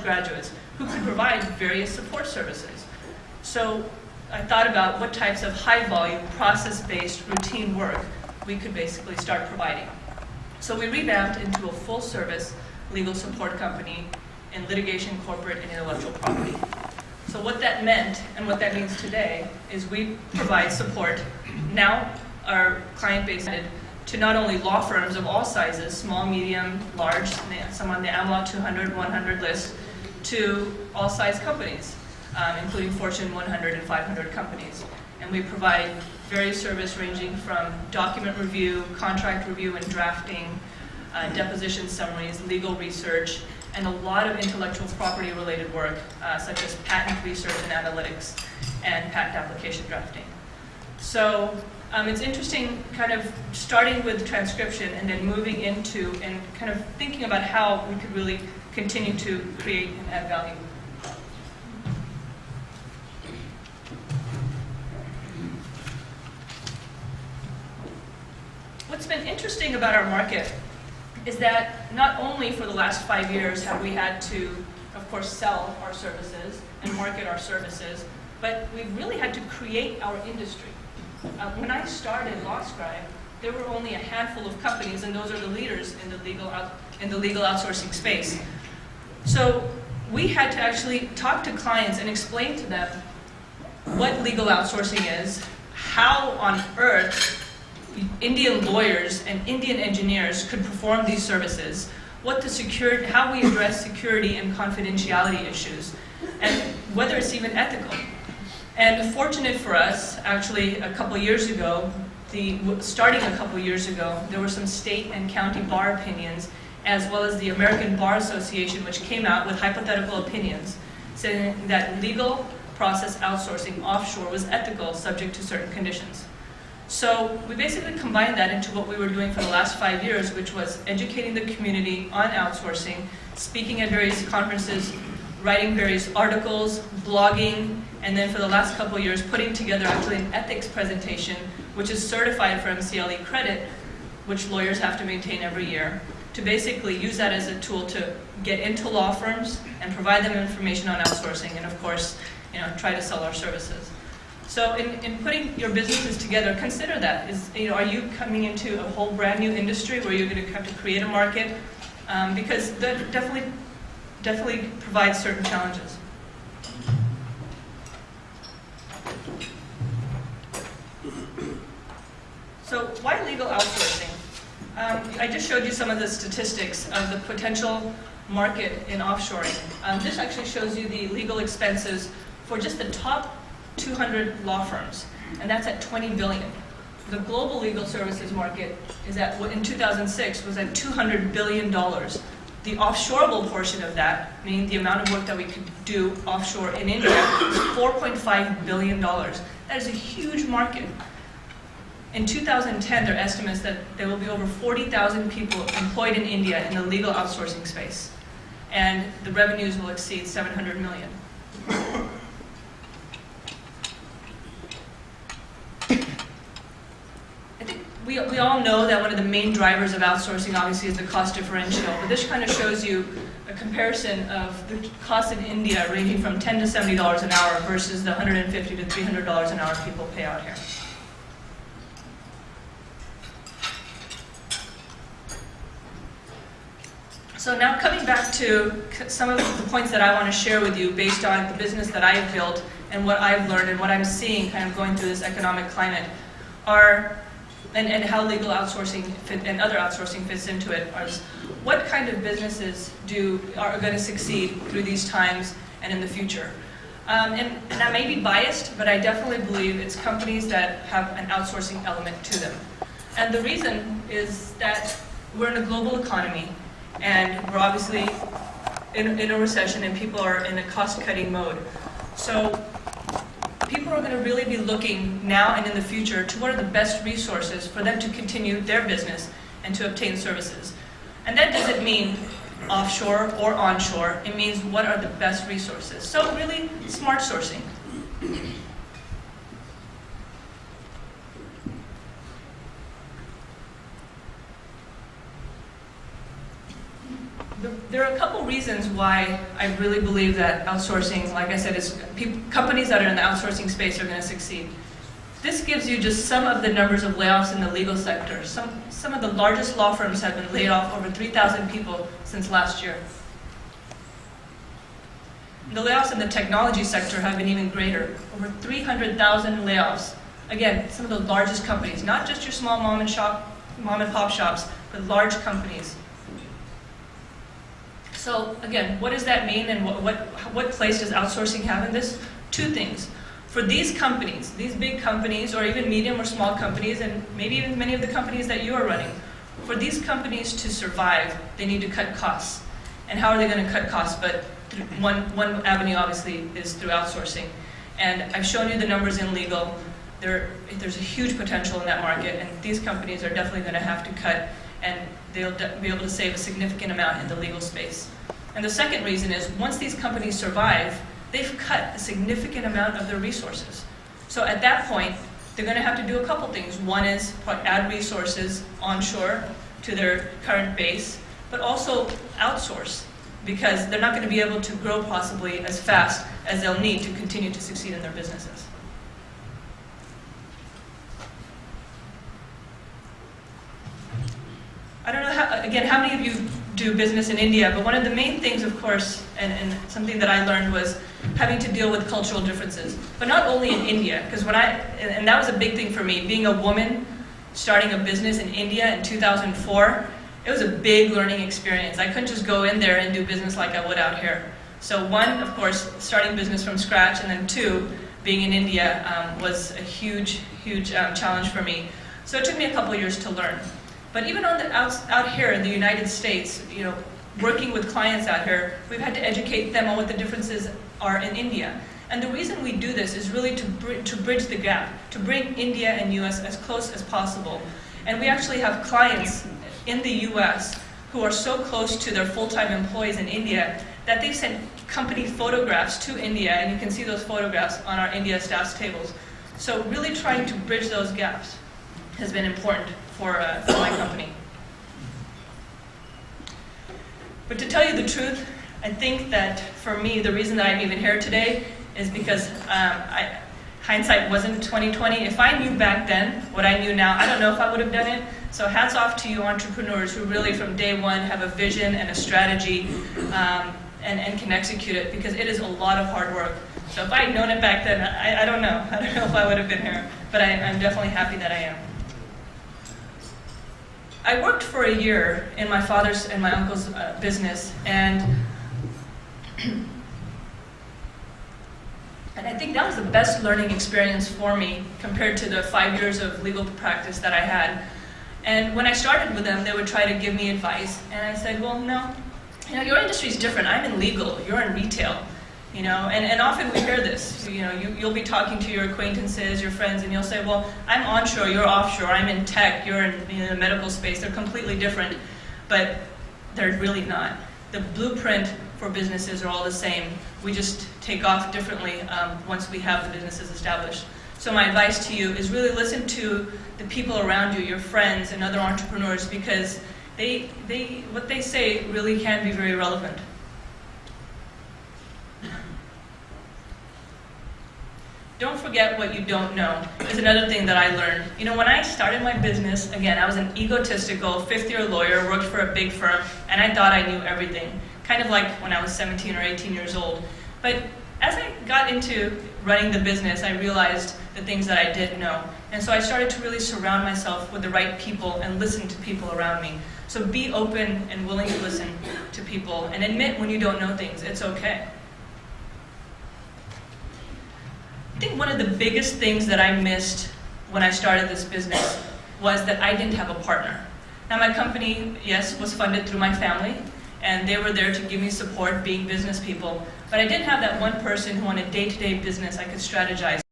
graduates who could provide various support services. So I thought about what types of high-volume, process-based, routine work we could basically start providing. So we revamped into a full-service legal support company in litigation, corporate, and intellectual property. So what that meant, and what that means today, is we provide support. Now our client base is to not only law firms of all sizes, small, medium, large, some on the AmLaw 200, 100 list, to all size companies, including Fortune 100 and 500 companies. And we provide various service ranging from document review, contract review and drafting, deposition summaries, legal research, and a lot of intellectual property related work, such as patent research and analytics and patent application drafting. So it's interesting kind of starting with transcription and then moving into and kind of thinking about how we could really continue to create and add value. What's been interesting about our market is that not only for the last 5 years have we had to, of course, sell our services and market our services, but we've really had to create our industry. When I started LawScribe, there were only a handful of companies, and those are the leaders in the legal outsourcing space. So we had to actually talk to clients and explain to them what legal outsourcing is, how on earth Indian lawyers and Indian engineers could perform these services, how we address security and confidentiality issues, and whether it's even ethical. And fortunate for us, actually, starting a couple years ago, there were some state and county bar opinions, as well as the American Bar Association, which came out with hypothetical opinions, saying that legal process outsourcing offshore was ethical, subject to certain conditions. So we basically combined that into what we were doing for the last 5 years, which was educating the community on outsourcing, speaking at various conferences, writing various articles, blogging, and then for the last couple of years putting together actually an ethics presentation, which is certified for MCLE credit, which lawyers have to maintain every year, to basically use that as a tool to get into law firms and provide them information on outsourcing, and of course, try to sell our services. So in putting your businesses together, consider that. Are you coming into a whole brand new industry where you're going to have to create a market? Because that definitely provides certain challenges. So why legal outsourcing? I just showed you some of the statistics of the potential market in offshoring. This actually shows you the legal expenses for just the top 200 law firms, and that's at $20 billion. The global legal services market in 2006 was at $200 billion. The offshoreable portion of that, meaning the amount of work that we could do offshore in India, is $4.5 billion. That is a huge market. In 2010, there are estimates that there will be over 40,000 people employed in India in the legal outsourcing space, and the revenues will exceed $700 million. We all know that one of the main drivers of outsourcing obviously is the cost differential, but this kind of shows you a comparison of the cost in India ranging from $10 to $70 an hour versus the $150 to $300 an hour people pay out here. So now coming back to some of the points that I want to share with you based on the business that I have built and what I've learned and what I'm seeing kind of going through this economic climate and how legal outsourcing and other outsourcing fits into it, is what kind of businesses are going to succeed through these times and in the future. And I may be biased, but I definitely believe it's companies that have an outsourcing element to them. And the reason is that we're in a global economy, and we're obviously in a recession, and people are in a cost-cutting mode. So people are going to really be looking now and in the future to what are the best resources for them to continue their business and to obtain services. And that doesn't mean offshore or onshore. It means what are the best resources. So really, smart sourcing. there are a couple reasons why I really believe that outsourcing, like I said, companies that are in the outsourcing space are going to succeed. This gives you just some of the numbers of layoffs in the legal sector. Some of the largest law firms have been laid off, over 3,000 people since last year. The layoffs in the technology sector have been even greater, over 300,000 layoffs. Again, some of the largest companies, not just your small mom and pop shops, but large companies. So again, what does that mean, and what place does outsourcing have in this? Two things. For these companies, these big companies, or even medium or small companies, and maybe even many of the companies that you are running, for these companies to survive, they need to cut costs. And how are they going to cut costs? But one avenue, obviously, is through outsourcing. And I've shown you the numbers in legal. There's a huge potential in that market, and these companies are definitely going to have to cut, and they'll be able to save a significant amount in the legal space. And the second reason is, once these companies survive, they've cut a significant amount of their resources. So at that point, they're going to have to do a couple things. One is add resources onshore to their current base, but also outsource, because they're not going to be able to grow possibly as fast as they'll need to continue to succeed in their businesses. I don't know, how many of you do business in India, but one of the main things, of course, and something that I learned was having to deal with cultural differences. But not only in India, because and that was a big thing for me, being a woman, starting a business in India in 2004, it was a big learning experience. I couldn't just go in there and do business like I would out here. So one, of course, starting business from scratch, and then two, being in India was a huge challenge for me. So it took me a couple years to learn. But even out here in the United States, working with clients out here, we've had to educate them on what the differences are in India. And the reason we do this is really to bridge the gap, to bring India and US as close as possible. And we actually have clients in the US who are so close to their full-time employees in India that they've sent company photographs to India, and you can see those photographs on our India staff's tables. So really trying to bridge those gaps has been important for my company. But to tell you the truth, I think that for me, the reason that I'm even here today is because hindsight wasn't 20/20. If I knew back then what I knew now, I don't know if I would have done it. So hats off to you entrepreneurs who really from day one have a vision and a strategy and can execute it, because it is a lot of hard work. So if I had known it back then, I don't know. I don't know if I would have been here, but I'm definitely happy that I am. I worked for a year in my father's and my uncle's business, and I think that was the best learning experience for me compared to the 5 years of legal practice that I had. And when I started with them, they would try to give me advice, and I said, well, no, your industry is different. I'm in legal, you're in retail. And often we hear this, you'll be talking to your acquaintances, your friends, and you'll say, well, I'm onshore, you're offshore, I'm in tech, you're in the medical space. They're completely different, but they're really not. The blueprint for businesses are all the same. We just take off differently once we have the businesses established. So my advice to you is really listen to the people around you, your friends and other entrepreneurs, because what they say really can be very relevant. Don't forget what you don't know is another thing that I learned. When I started my business, again, I was an egotistical fifth-year lawyer, worked for a big firm, and I thought I knew everything. Kind of like when I was 17 or 18 years old. But as I got into running the business, I realized the things that I didn't know. And so I started to really surround myself with the right people and listen to people around me. So be open and willing to listen to people and admit when you don't know things. It's okay. I think one of the biggest things that I missed when I started this business was that I didn't have a partner. Now my company, yes, was funded through my family, and they were there to give me support being business people, but I didn't have that one person who on a day-to-day business I could strategize